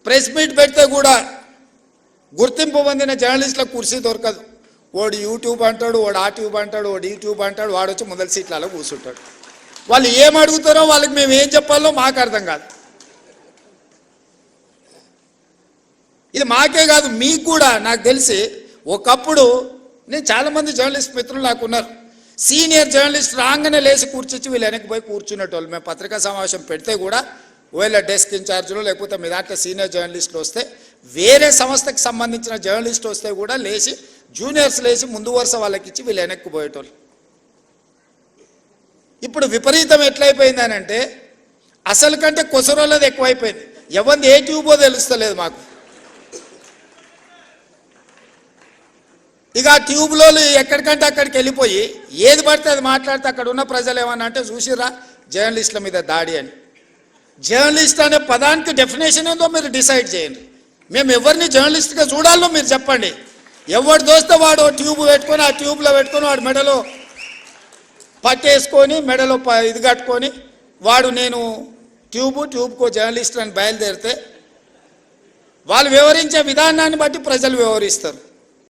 Press meet పెడితే కూడా గుర్తింపు పొందిన జర్నలిస్టులకు కుర్చీ దొరకదు. వాడు యూట్యూబ్ అంటాడు, వాడు ఆ ట్యూబ్ అంటాడు, వాడు యూట్యూబ్ అంటాడు, వాడు వచ్చి మొదటి సీట్లలో కూర్చుంటాడు. వాళ్ళు ఏం అడుగుతారో వాళ్ళకి మేము ఏం చెప్పాలో మాకు అర్థం కాదు. ఇది మాకే కాదు, మీకు కూడా. నాకు తెలిసి ఒకప్పుడు నేను చాలామంది జర్నలిస్ట్ మిత్రులు నాకు ఉన్నారు. సీనియర్ జర్నలిస్ట్ రాగానే లేచి కూర్చొచ్చి వీళ్ళు వెనక్కి పోయి కూర్చునేటోళ్ళు. మేము పత్రికా సమావేశం పెడితే కూడా ఒకవేళ డెస్క్ ఇన్ఛార్జ్లో లేకపోతే మీ దాంట్లో సీనియర్ జర్నలిస్టులు వస్తే, వేరే సంస్థకి సంబంధించిన జర్నలిస్ట్ వస్తే కూడా లేచి జూనియర్స్ లేచి ముందు వరుస వాళ్ళకి ఇచ్చి వీళ్ళు వెనక్కి పోయేటోళ్ళు. ఇప్పుడు విపరీతం ఎట్లయిపోయిందనంటే అసలు కంటే కొసరోళ్ళది ఎక్కువైపోయింది. ఎవరిది ఏ ట్యూబో తెలుస్తలేదు మాకు. ఇక ఆ ట్యూబ్లో ఎక్కడికంటే అక్కడికి వెళ్ళిపోయి ఏది పడితే అది మాట్లాడితే అక్కడ ఉన్న ప్రజలు ఏమన్నా అంటే చూసిరా జర్నలిస్టుల మీద దాడి అని. జర్నలిస్ట్ అనే పదానికి డెఫినేషన్ ఏందో మీరు డిసైడ్ చేయండి. మేము ఎవరిని జర్నలిస్ట్గా చూడాలో మీరు చెప్పండి. ఎవడు దోస్తే వాడు ట్యూబ్ పెట్టుకొని ఆ ట్యూబ్లో పెట్టుకొని వాడు మెడలో పట్టేసుకొని మెడలో ఇది కట్టుకొని వాడు నేను ట్యూబ్కో జర్నలిస్ట్ అని బయలుదేరితే వాళ్ళు వివరించే విధానాన్ని బట్టి ప్రజలు వివరిస్తారు.